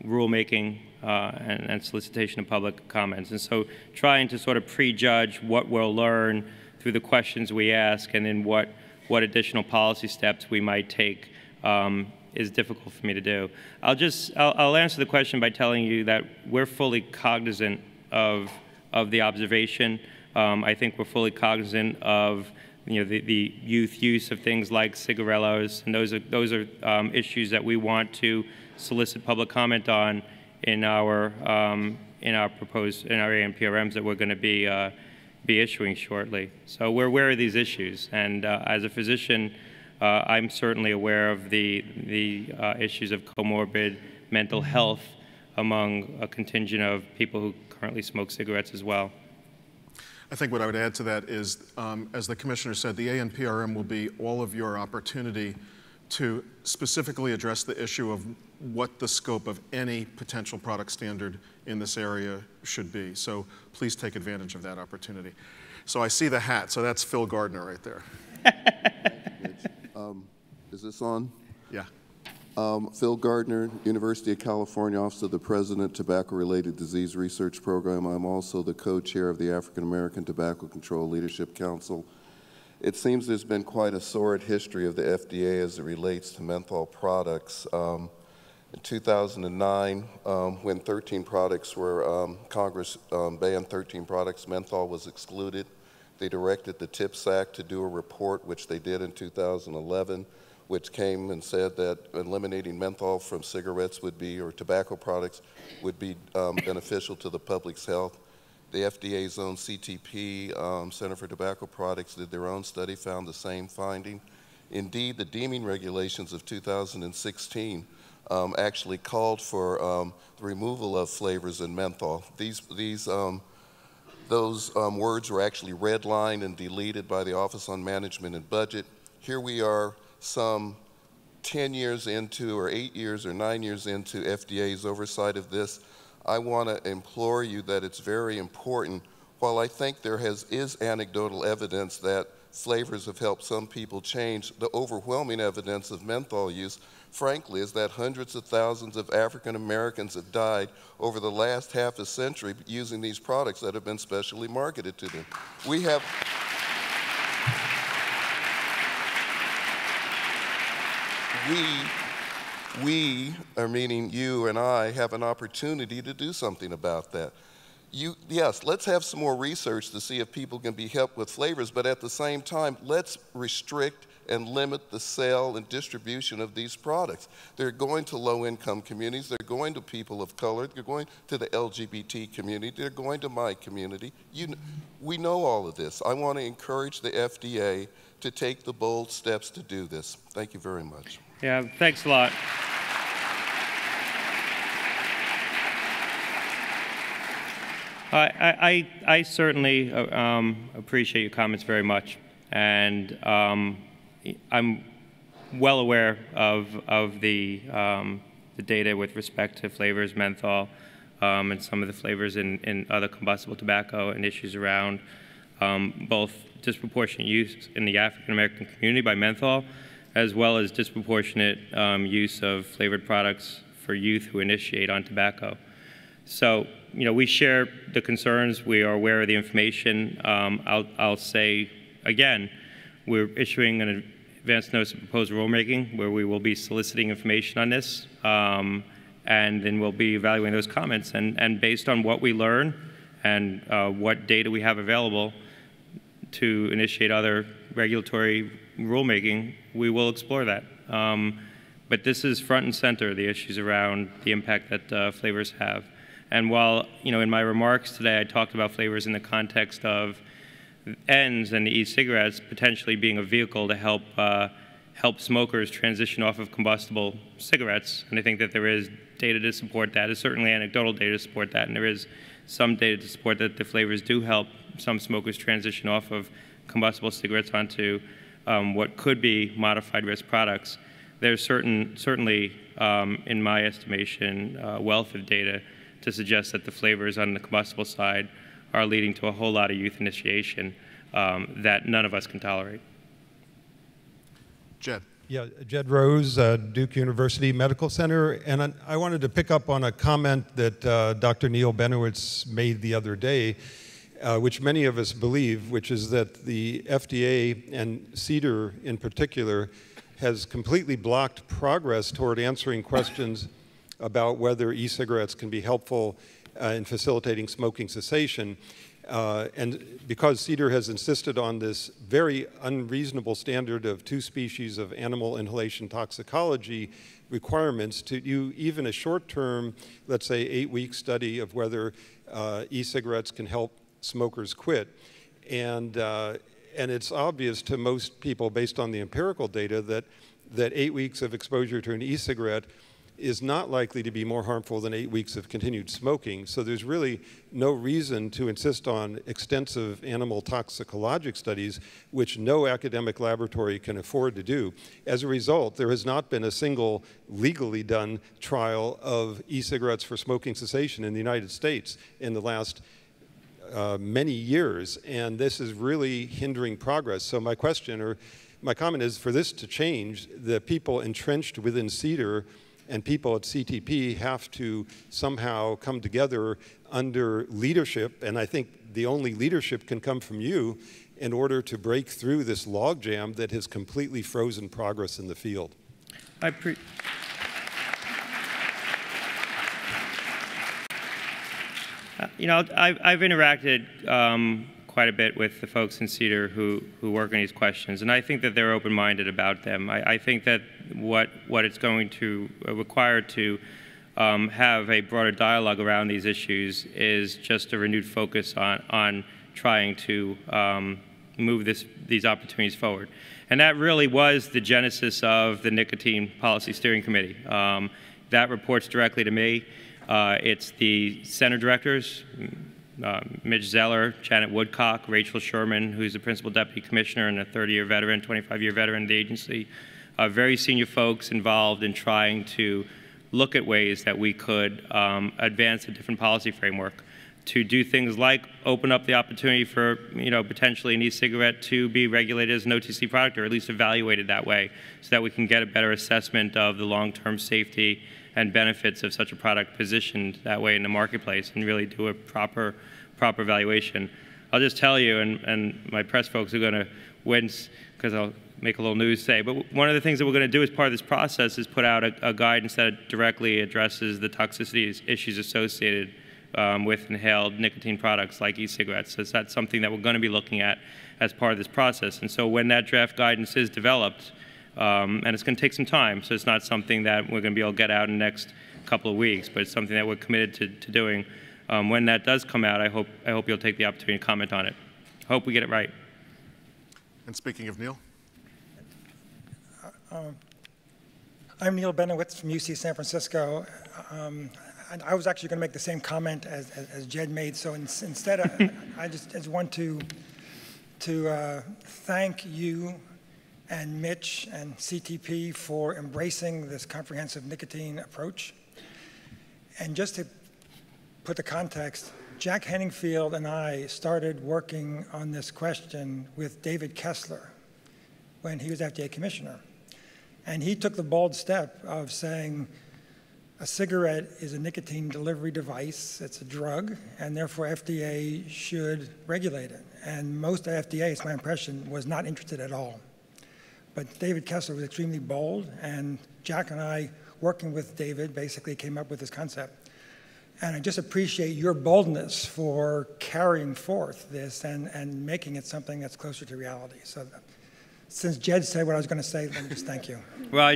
rulemaking, and solicitation of public comments. And so trying to sort of prejudge what we'll learn through the questions we ask and then what additional policy steps we might take is difficult for me to do. I'll answer the question by telling you that we're fully cognizant of the observation. I think we're fully cognizant of the youth use of things like cigarillos, and those are issues that we want to solicit public comment on in our ANPRMs that we're going to be issuing shortly. So we're aware of these issues, and as a physician, I'm certainly aware of the issues of comorbid mental health among a contingent of people who currently smoke cigarettes as well. I think what I would add to that is, as the Commissioner said, the ANPRM will be all of your opportunity to specifically address the issue of what the scope of any potential product standard in this area should be. So please take advantage of that opportunity. So I see the hat, so that's Phil Gardner right there. Is this on? Yeah. Phil Gardner, University of California, Office of the President, Tobacco-Related Disease Research Program. I'm also the co-chair of the African American Tobacco Control Leadership Council. It seems there's been quite a sordid history of the FDA as it relates to menthol products. In 2009, when 13 products were, Congress banned 13 products, menthol was excluded. They directed the TIPSAC to do a report, which they did in 2011, which came and said that eliminating menthol from cigarettes would be, or tobacco products, would be beneficial to the public's health. The FDA's own CTP, Center for Tobacco Products, did their own study, found the same finding. Indeed, the deeming regulations of 2016 actually called for the removal of flavors in menthol. Those words were actually redlined and deleted by the Office on Management and Budget. Here we are some 10 years into, or 8 years or 9 years into FDA's oversight of this. I want to implore you that it's very important. While I think there is anecdotal evidence that flavors have helped some people change, the overwhelming evidence of menthol use, frankly, is that hundreds of thousands of African Americans have died over the last half a century using these products that have been specially marketed to them. We, meaning you and I, have an opportunity to do something about that. Yes, let's have some more research to see if people can be helped with flavors, but at the same time, let's restrict and limit the sale and distribution of these products. They're going to low-income communities, they're going to people of color, they're going to the LGBT community, they're going to my community. We know all of this. I want to encourage the FDA to take the bold steps to do this. Thank you very much. Yeah, thanks a lot. I certainly appreciate your comments very much, and I'm well aware of the data with respect to flavors, menthol, and some of the flavors in other combustible tobacco, and issues around both disproportionate use in the African American community by menthol, as well as disproportionate use of flavored products for youth who initiate on tobacco. So, we share the concerns. We are aware of the information. I'll say again, we're issuing an advance notice of proposed rulemaking where we will be soliciting information on this, and then we'll be evaluating those comments. And based on what we learn and what data we have available to initiate other regulatory rulemaking, we will explore that. But this is front and center, the issues around the impact that flavors have. And while, in my remarks today, I talked about flavors in the context of ENDS and the e-cigarettes potentially being a vehicle to help smokers transition off of combustible cigarettes, and I think that there is data to support that. There's certainly anecdotal data to support that, and there is some data to support that the flavors do help some smokers transition off of combustible cigarettes onto what could be modified risk products. There's certainly, in my estimation, a wealth of data to suggest that the flavors on the combustible side are leading to a whole lot of youth initiation that none of us can tolerate. Jed. Yeah, Jed Rose, Duke University Medical Center, and I wanted to pick up on a comment that Dr. Neal Benowitz made the other day, which many of us believe, which is that the FDA and CDER in particular has completely blocked progress toward answering questions about whether e-cigarettes can be helpful in facilitating smoking cessation. And because CDER has insisted on this very unreasonable standard of 2 species of animal inhalation toxicology requirements to do even a short-term, let's say 8-week study of whether e-cigarettes can help smokers quit. And it's obvious to most people based on the empirical data that 8 weeks of exposure to an e-cigarette is not likely to be more harmful than 8 weeks of continued smoking. So there's really no reason to insist on extensive animal toxicologic studies, which no academic laboratory can afford to do. As a result, there has not been a single legally done trial of e-cigarettes for smoking cessation in the United States in the last many years, and this is really hindering progress. So my question, or my comment is, for this to change, the people entrenched within CDER and people at CTP have to somehow come together under leadership, and I think the only leadership can come from you in order to break through this logjam that has completely frozen progress in the field. You know, I've interacted quite a bit with the folks in CDER who work on these questions, and I think that they're open-minded about them. I think that what it's going to require to have a broader dialogue around these issues is just a renewed focus on trying to move these opportunities forward. And that really was the genesis of the Nicotine Policy Steering Committee. That reports directly to me. It's the center directors, Mitch Zeller, Janet Woodcock, Rachel Sherman, who's the principal deputy commissioner and a 30-year veteran, 25-year veteran of the agency. Very senior folks involved in trying to look at ways that we could advance a different policy framework to do things like open up the opportunity for, potentially an e-cigarette to be regulated as an OTC product, or at least evaluated that way, so that we can get a better assessment of the long-term safety and benefits of such a product positioned that way in the marketplace, and really do a proper evaluation. I'll just tell you, and my press folks are going to wince because I'll make a little news today, but one of the things that we're going to do as part of this process is put out a guidance that directly addresses the toxicity issues associated with inhaled nicotine products like e-cigarettes. So that's something that we're going to be looking at as part of this process. And so when that draft guidance is developed, and it's going to take some time, so it's not something that we're going to be able to get out in the next couple of weeks, but it's something that we're committed to doing. When that does come out, I hope you'll take the opportunity to comment on it. Hope we get it right. And speaking of Neal? I'm Neal Benowitz from UC San Francisco. And I was actually going to make the same comment as Jed made, so instead I just want to thank you and Mitch and CTP for embracing this comprehensive nicotine approach. And just to put the context, Jack Henningfield and I started working on this question with David Kessler when he was FDA commissioner. And he took the bold step of saying a cigarette is a nicotine delivery device, it's a drug, and therefore FDA should regulate it. And most of FDA, it's my impression, was not interested at all. But David Kessler was extremely bold, and Jack and I, working with David, basically came up with this concept. And I just appreciate your boldness for carrying forth this and making it something that's closer to reality. So since Jed said what I was going to say, let me just thank you. Well,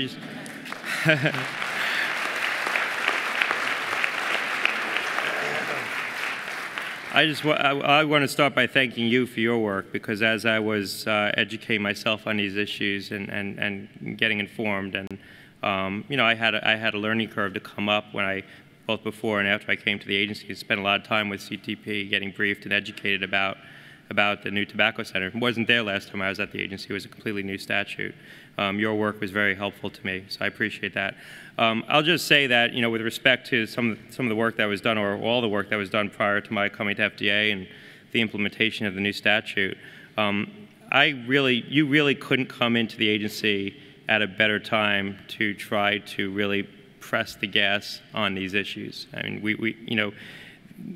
I want to start by thanking you for your work, because as I was educating myself on these issues and getting informed, and I had a learning curve to come up when both before and after I came to the agency. I spent a lot of time with CTP getting briefed and educated about the new tobacco center. It wasn't there last time I was at the agency. It was a completely new statute. Your work was very helpful to me, so I appreciate that. I'll just say that, with respect to some of the work that was done, or all the work that was done prior to my coming to FDA and the implementation of the new statute, you really couldn't come into the agency at a better time to try to really press the gas on these issues. I mean, you know,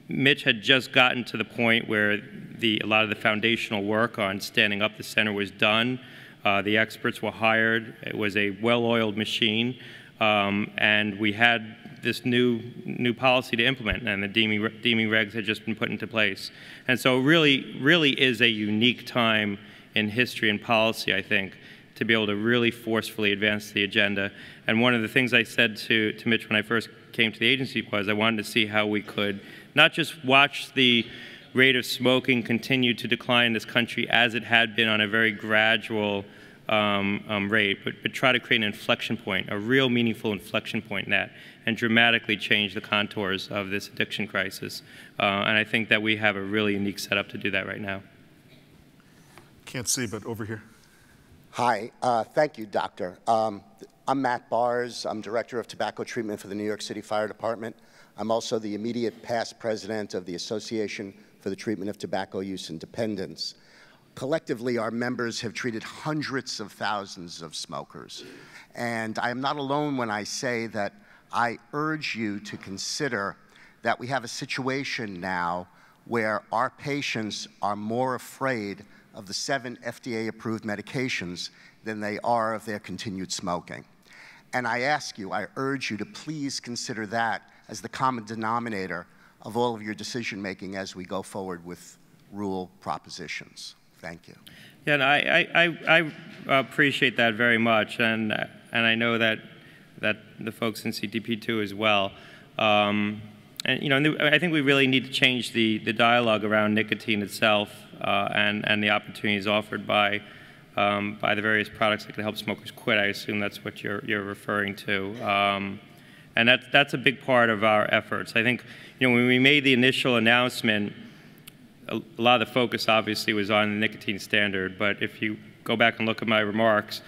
Mitch had just gotten to the point where a lot of the foundational work on standing up the center was done. The experts were hired. It was a well-oiled machine, and we had this new policy to implement, and the deeming regs had just been put into place. And so really is a unique time in history and policy, I think, to be able to really forcefully advance the agenda. And one of the things I said to Mitch when I first came to the agency was I wanted to see how we could not just watch the rate of smoking continue to decline in this country as it had been on a very gradual rate, but try to create an inflection point, a real meaningful inflection point in that, and dramatically change the contours of this addiction crisis. And I think that we have a really unique setup to do that right now. Can't see, but over here. Hi, thank you, Doctor. I'm Matt Bars. I'm Director of Tobacco Treatment for the New York City Fire Department. I'm also the immediate past president of the Association for the Treatment of Tobacco Use and Dependence. Collectively, our members have treated hundreds of thousands of smokers. And I am not alone when I say that I urge you to consider that we have a situation now where our patients are more afraid of the 7 FDA-approved medications than they are of their continued smoking. And I ask you, I urge you to please consider that as the common denominator of all of your decision-making as we go forward with rule propositions. Thank you. Yeah, and I appreciate that very much, and I know that the folks in CTP2 as well. And you know, I think we really need to change the dialogue around nicotine itself and the opportunities offered by the various products that can help smokers quit. I assume that's what you're referring to. And that's a big part of our efforts. I think, you know, when we made the initial announcement, a lot of the focus obviously was on the nicotine standard, but if you go back and look at my remarks,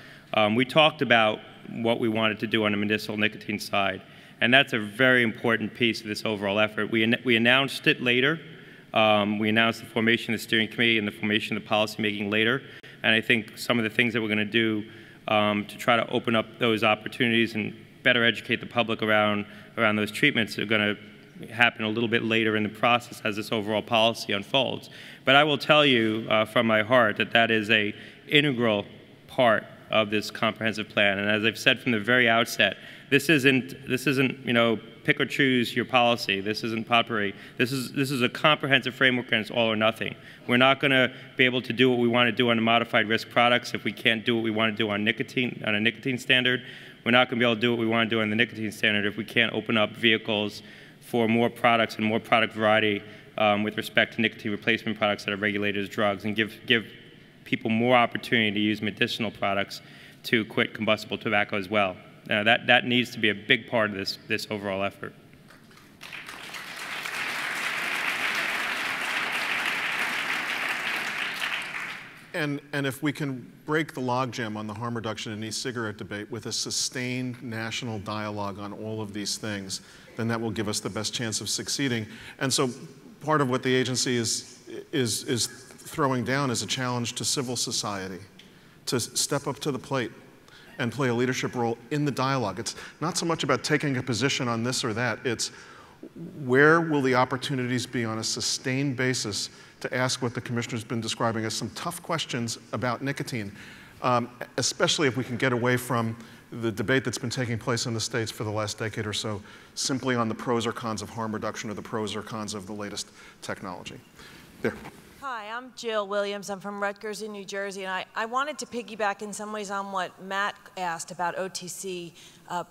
we talked about what we wanted to do on the medicinal nicotine side, and that's a very important piece of this overall effort. We announced it later. We announced the formation of the steering committee and the formation of the policymaking later, and I think some of the things that we're going to do to try to open up those opportunities and better educate the public around those treatments are going to happen a little bit later in the process as this overall policy unfolds. But I will tell you from my heart that that is an integral part of this comprehensive plan. And as I've said from the very outset, this isn't you know, pick or choose your policy. This isn't potpourri. This is a comprehensive framework, and it's all or nothing. We're not going to be able to do what we want to do on the modified risk products if we can't do what we want to do on nicotine, on a nicotine standard. We're not going to be able to do what we want to do on the nicotine standard if we can't open up vehicles for more products and more product variety with respect to nicotine replacement products that are regulated as drugs, and give people more opportunity to use medicinal products to quit combustible tobacco as well. That needs to be a big part of this overall effort. And if we can break the logjam on the harm reduction and e-cigarette debate with a sustained national dialogue on all of these things, then that will give us the best chance of succeeding. And so part of what the agency is throwing down is a challenge to civil society to step up to the plate and play a leadership role in the dialogue. It's not so much about taking a position on this or that, it's where will the opportunities be on a sustained basis to ask what the Commissioner's been describing as some tough questions about nicotine, especially if we can get away from the debate that's been taking place in the States for the last decade or so, simply on the pros or cons of harm reduction or the pros or cons of the latest technology. There. Hi, I'm Jill Williams. I'm from Rutgers in New Jersey, and I wanted to piggyback in some ways on what Matt asked about OTC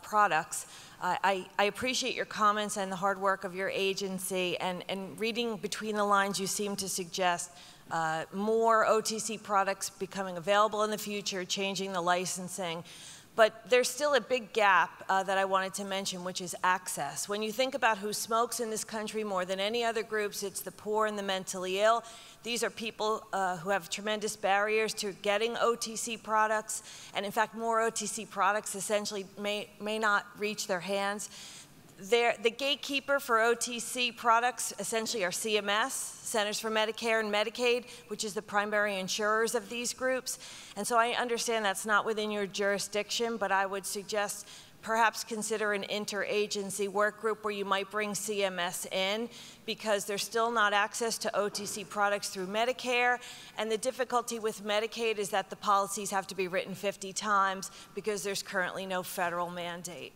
products. I appreciate your comments and the hard work of your agency, and reading between the lines, you seem to suggest more OTC products becoming available in the future, changing the licensing. But there's still a big gap that I wanted to mention, which is access. When you think about who smokes in this country more than any other groups, it's the poor and the mentally ill. These are people who have tremendous barriers to getting OTC products, and in fact, more OTC products essentially may not reach their hands. The gatekeeper for OTC products essentially are CMS, Centers for Medicare and Medicaid, which is the primary insurers of these groups. And so I understand that's not within your jurisdiction, but I would suggest perhaps consider an interagency work group where you might bring CMS in, because there's still not access to OTC products through Medicare, and the difficulty with Medicaid is that the policies have to be written 50 times because there's currently no federal mandate.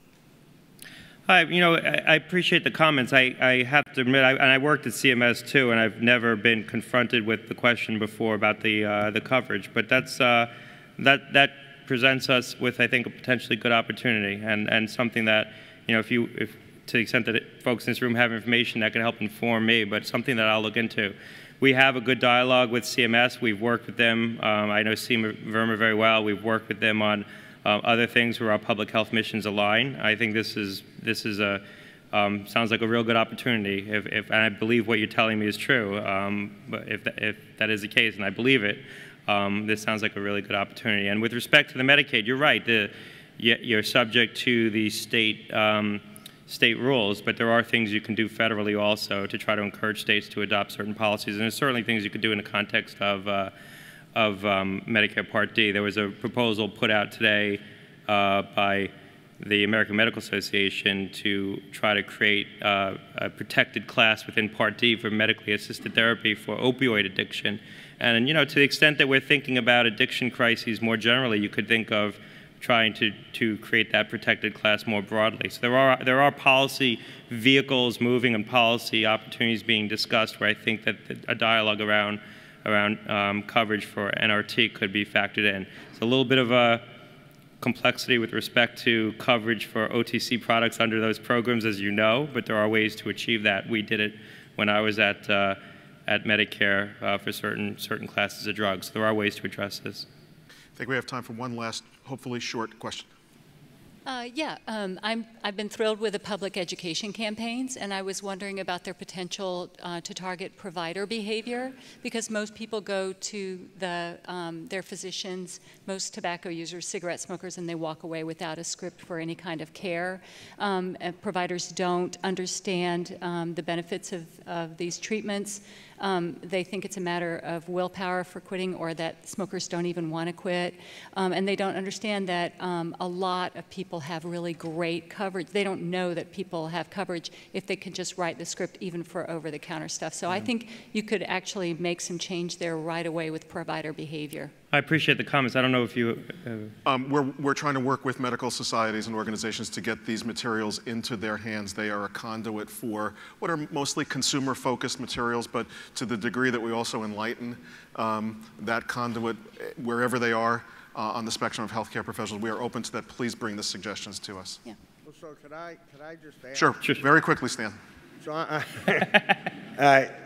Hi, I appreciate the comments. I have to admit, and I worked at CMS too, and I've never been confronted with the question before about the coverage. But that presents us with, I think, a potentially good opportunity, and something that, if to the extent that folks in this room have information that can help inform me, but something that I'll look into. We have a good dialogue with CMS. We've worked with them. I know Seema Verma very well. We've worked with them on other things where our public health missions align. I think this is sounds like a real good opportunity. And I believe what you're telling me is true. But if that is the case, and I believe it, this sounds like a really good opportunity. And with respect to the Medicaid, you're right. You're subject to the state rules, but there are things you can do federally also to try to encourage states to adopt certain policies. And there's certainly things you could do in the context of Medicare Part D. There was a proposal put out today by the American Medical Association to try to create a protected class within Part D for medically assisted therapy for opioid addiction. And to the extent that we're thinking about addiction crises more generally, you could think of trying to create that protected class more broadly. So there are policy vehicles moving and policy opportunities being discussed where I think that a dialogue around coverage for NRT could be factored in. It's a little bit of a complexity with respect to coverage for OTC products under those programs, as you know, but there are ways to achieve that. We did it when I was at Medicare for certain classes of drugs. There are ways to address this. I think we have time for one last, hopefully short question. I've been thrilled with the public education campaigns, and I was wondering about their potential to target provider behavior, because most people go to their physicians, most tobacco users, cigarette smokers, and they walk away without a script for any kind of care. Providers don't understand the benefits of these treatments. They think it's a matter of willpower for quitting, or that smokers don't even want to quit. And they don't understand that a lot of people have really great coverage. They don't know that people have coverage if they can just write the script even for over-the-counter stuff. So I think you could actually make some change there right away with provider behavior. I appreciate the comments. I don't know if you... We're trying to work with medical societies and organizations to get these materials into their hands. They are a conduit for what are mostly consumer-focused materials, but to the degree that we also enlighten that conduit wherever they are on the spectrum of healthcare professionals, we are open to that. Please bring the suggestions to us. Yeah. Well, so could I just ask? Sure. Very quickly, Stan. So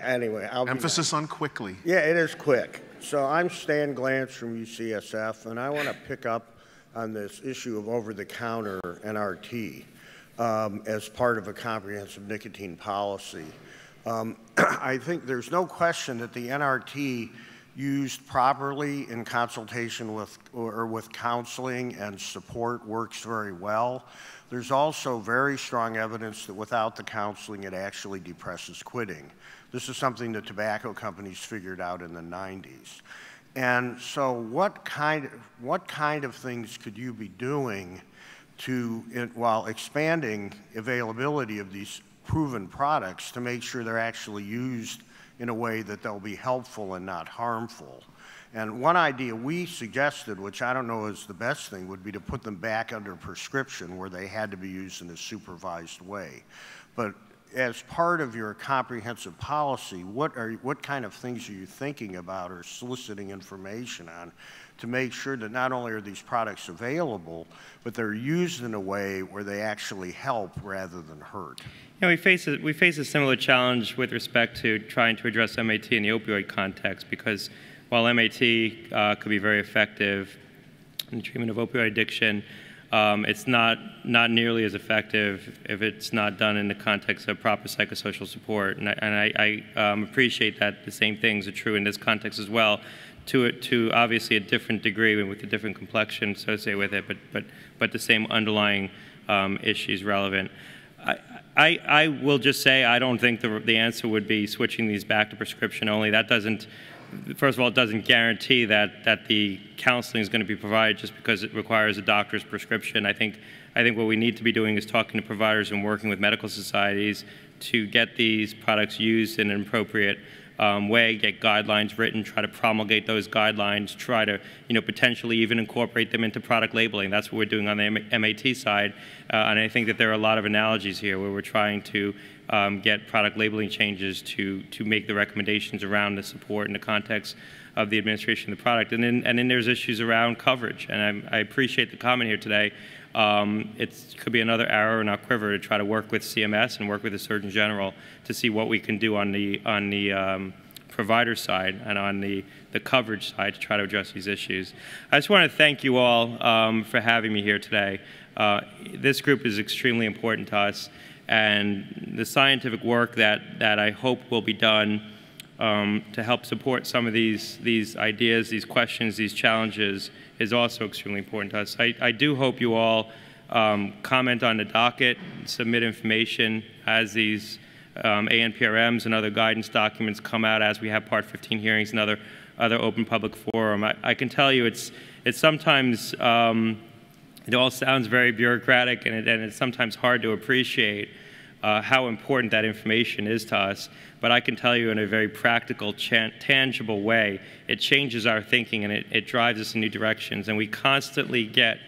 anyway, emphasis on quickly. Yeah, it is quick. So I'm Stan Glantz from UCSF, and I want to pick up on this issue of over-the-counter NRT as part of a comprehensive nicotine policy. I think there's no question that the NRT used properly in consultation with counseling and support works very well. There's also very strong evidence that without the counseling, it actually depresses quitting. This is something that tobacco companies figured out in the 90s. And so what kind of things could you be doing while expanding availability of these proven products to make sure they're actually used in a way that they'll be helpful and not harmful? And one idea we suggested, which I don't know is the best thing, would be to put them back under prescription where they had to be used in a supervised way. But as part of your comprehensive policy, what kind of things are you thinking about or soliciting information on to make sure that not only are these products available, but they're used in a way where they actually help rather than hurt? We face a similar challenge with respect to trying to address MAT in the opioid context, because while MAT could be very effective in the treatment of opioid addiction, it's not nearly as effective if it's not done in the context of proper psychosocial support. And I appreciate that the same things are true in this context as well, to obviously a different degree and with a different complexion associated with it, but the same underlying issues relevant. I will just say I don't think the answer would be switching these back to prescription only. That doesn't, first of all, it doesn't guarantee that the counseling is going to be provided just because it requires a doctor's prescription. I think what we need to be doing is talking to providers and working with medical societies to get these products used in an appropriate way, get guidelines written, try to promulgate those guidelines, try to potentially even incorporate them into product labeling. That's what we're doing on the MAT side, and I think that there are a lot of analogies here where we're trying to get product labeling changes to make the recommendations around the support in the context of the administration of the product. And then there's issues around coverage, and I appreciate the comment here today. It could be another arrow in our quiver to try to work with CMS and work with the Surgeon General to see what we can do on the provider side and on the coverage side to try to address these issues. I just want to thank you all for having me here today. This group is extremely important to us, and the scientific work that I hope will be done to help support some of these ideas, these questions, these challenges is also extremely important to us. I do hope you all comment on the docket, submit information as these ANPRMs and other guidance documents come out, as we have Part 15 hearings and other open public forum. I can tell you it's sometimes, it all sounds very bureaucratic, and it's sometimes hard to appreciate how important that information is to us. But I can tell you in a very practical, tangible way, it changes our thinking and it drives us in new directions. And we constantly get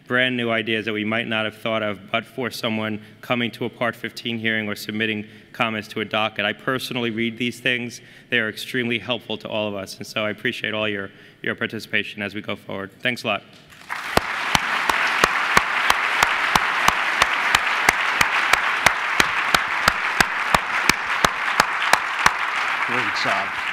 brand new ideas that we might not have thought of but for someone coming to a Part 15 hearing or submitting comments to a docket. I personally read these things. They are extremely helpful to all of us. And so I appreciate all your participation as we go forward. Thanks a lot. Great job.